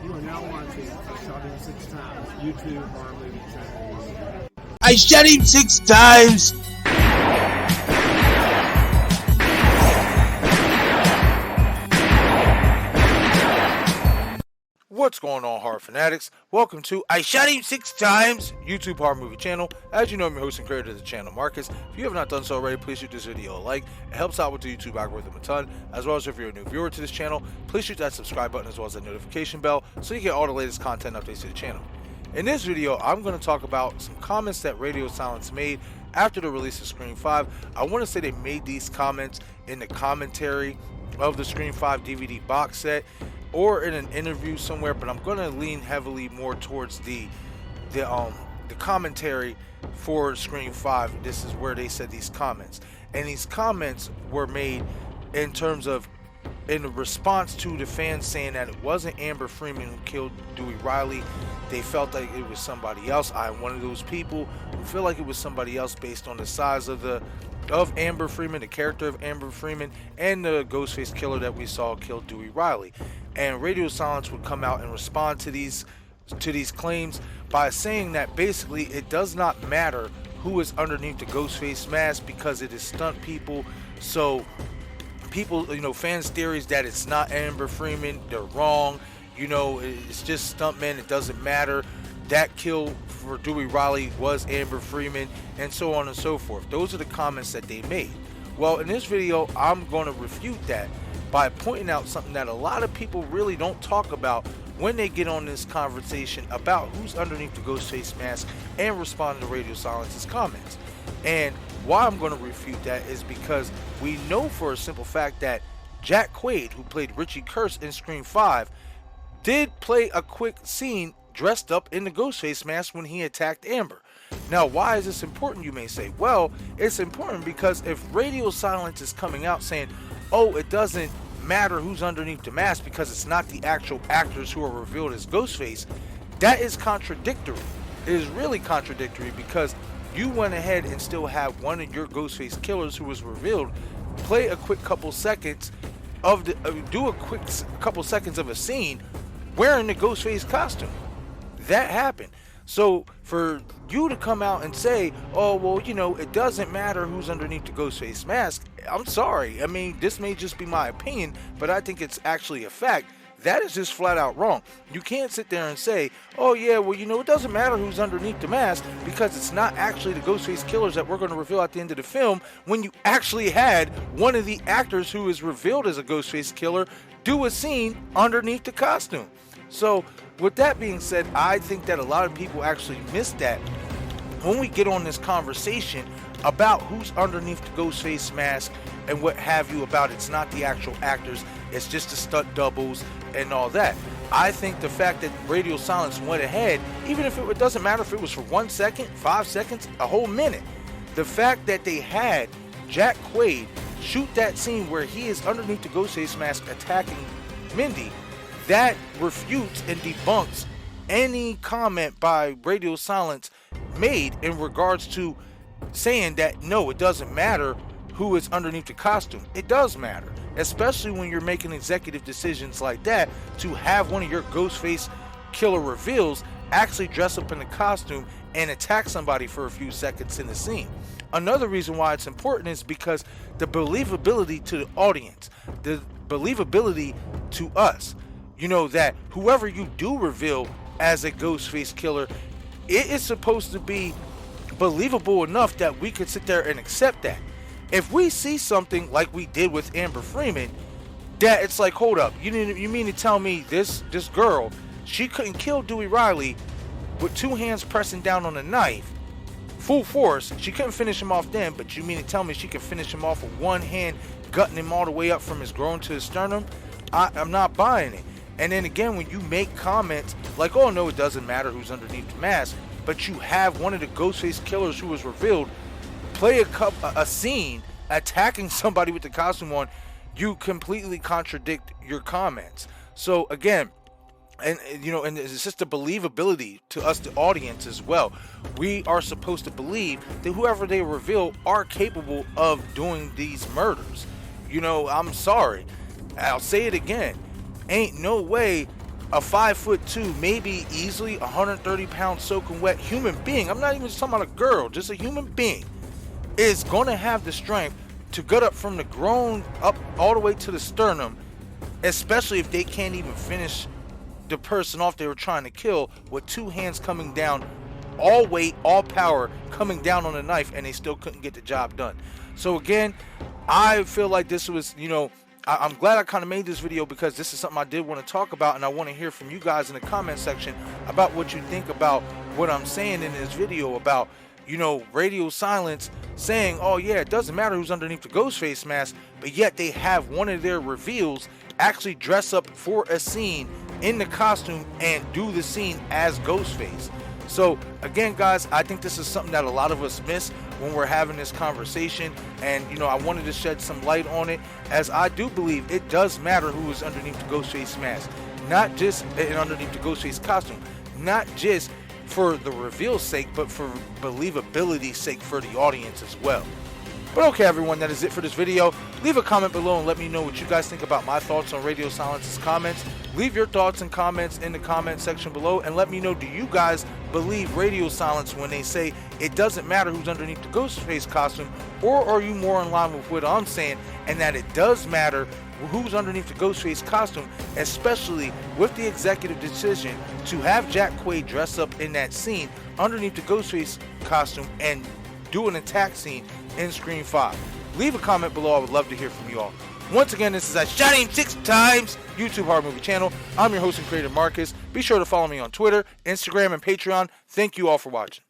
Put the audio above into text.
You are now watching Shot Him 6 Times YouTube horror movie channel. I shot him 6 times. What's going on, horror fanatics? Welcome to I Shot Him 6 Times YouTube horror movie channel. As you know, I'm your host and creator of the channel, Marcus. If you have not done so already, please shoot this video a like. It helps out with the YouTube algorithm a ton. As well as if you're a new viewer to this channel, please shoot that subscribe button as well as that notification bell so you get all the latest content updates to the channel. In this video, I'm going to talk about some comments that Radio Silence made after the release of Scream 5. I want to say they made these comments in the commentary of the Scream 5 DVD box set or in an interview somewhere, but I'm going to lean heavily more towards the commentary for Scream 5. This is where they said these comments, and these comments were made in terms of in response to the fans saying that it wasn't Amber Freeman who killed Dewey Riley. They felt like it was somebody else. I'm one of those people who feel like it was somebody else based on the size of Amber Freeman, the character of Amber Freeman, and the Ghostface killer that we saw kill Dewey Riley. And Radio Silence would come out and respond to these claims by saying that basically it does not matter who is underneath the Ghostface mask because it is stunt people. So people, fans' theories that it's not Amber Freeman, they're wrong. It's just stuntmen, it doesn't matter. That kill for Dewey Riley was Amber Freeman, and so on and so forth. Those are the comments that they made. Well, in this video, I'm going to refute that by pointing out something that a lot of people really don't talk about when they get on this conversation about who's underneath the Ghostface mask and responding to Radio Silence's comments. And why I'm going to refute that is because we know for a simple fact that Jack Quaid, who played Richie Curse in Scream 5, did play a quick scene dressed up in the Ghostface mask when he attacked Amber. Now, why is this important, you may say? Well, it's important because if Radio Silence is coming out saying, oh, it doesn't matter who's underneath the mask because it's not the actual actors who are revealed as Ghostface, that is contradictory. It is really contradictory because you went ahead and still have one of your Ghostface killers who was revealed play a quick couple seconds of couple seconds of a scene wearing the Ghostface costume. That happened. So for you to come out and say, oh, well, it doesn't matter who's underneath the Ghostface mask, I'm sorry. I mean, this may just be my opinion, but I think it's actually a fact. That is just flat out wrong. You can't sit there and say, oh yeah, well, it doesn't matter who's underneath the mask because it's not actually the Ghostface killers that we're going to reveal at the end of the film, when you actually had one of the actors who is revealed as a Ghostface killer do a scene underneath the costume. So with that being said, I think that a lot of people actually miss that when we get on this conversation about who's underneath the Ghostface mask and what have you, about it's not the actual actors, it's just the stunt doubles and all that. I think the fact that Radio Silence went ahead, even if it doesn't matter if it was for 1 second, 5 seconds, a whole minute, the fact that they had Jack Quaid shoot that scene where he is underneath the Ghostface mask attacking Mindy, that refutes and debunks any comment by Radio Silence made in regards to saying that no, it doesn't matter who is underneath the costume. It does matter, especially when you're making executive decisions like that, to have one of your Ghostface killer reveals actually dress up in the costume and attack somebody for a few seconds in the scene. Another reason why it's important is because the believability to the audience, the believability to us, that whoever you do reveal as a Ghostface killer, it is supposed to be believable enough that we could sit there and accept that. If we see something like we did with Amber Freeman, that it's like, hold up, you mean to tell me this girl, she couldn't kill Dewey Riley with 2 hands pressing down on a knife, full force, she couldn't finish him off then, but you mean to tell me she can finish him off with 1 hand, gutting him all the way up from his groin to his sternum? I'm not buying it. And then again, when you make comments like, oh no, it doesn't matter who's underneath the mask, but you have one of the Ghostface killers who was revealed play a scene attacking somebody with the costume on, you completely contradict your comments. So again, and it's just the believability to us, the audience, as well. We are supposed to believe that whoever they reveal are capable of doing these murders. I'm sorry, I'll say it again, ain't no way a 5'2", maybe easily 130-pound soaking wet human being, I'm not even just talking about a girl, just a human being, is going to have the strength to gut up from the groin up all the way to the sternum, especially if they can't even finish the person off they were trying to kill with two hands coming down, all weight, all power coming down on the knife, and they still couldn't get the job done. So again, I feel like this was, I'm glad I kind of made this video because this is something I did want to talk about, and I want to hear from you guys in the comment section about what you think about what I'm saying in this video about, Radio Silence saying, oh yeah, it doesn't matter who's underneath the ghost face mask, but yet they have one of their reveals actually dress up for a scene in the costume and do the scene as Ghostface. So again, guys, I think this is something that a lot of us miss when we're having this conversation, and I wanted to shed some light on it, as I do believe it does matter who is underneath the Ghostface mask, not just underneath the Ghostface costume, not just for the reveal's sake, but for believability's sake for the audience as well. But okay, everyone, that is it for this video. Leave a comment below and let me know what you guys think about my thoughts on Radio Silence's comments. Leave your thoughts and comments in the comment section below, and let me know, do you guys believe Radio Silence when they say it doesn't matter who's underneath the Ghostface costume, or are you more in line with what I'm saying, and that it does matter who's underneath the Ghostface costume, especially with the executive decision to have Jack Quaid dress up in that scene underneath the Ghostface costume and do an attack scene in Scream 5. Leave a comment below. I would love to hear from you all. Once again, this is I Shot Him 6 Times YouTube Horror Movie Channel. I'm your host and creator, Marcus. Be sure to follow me on Twitter, Instagram, and Patreon. Thank you all for watching.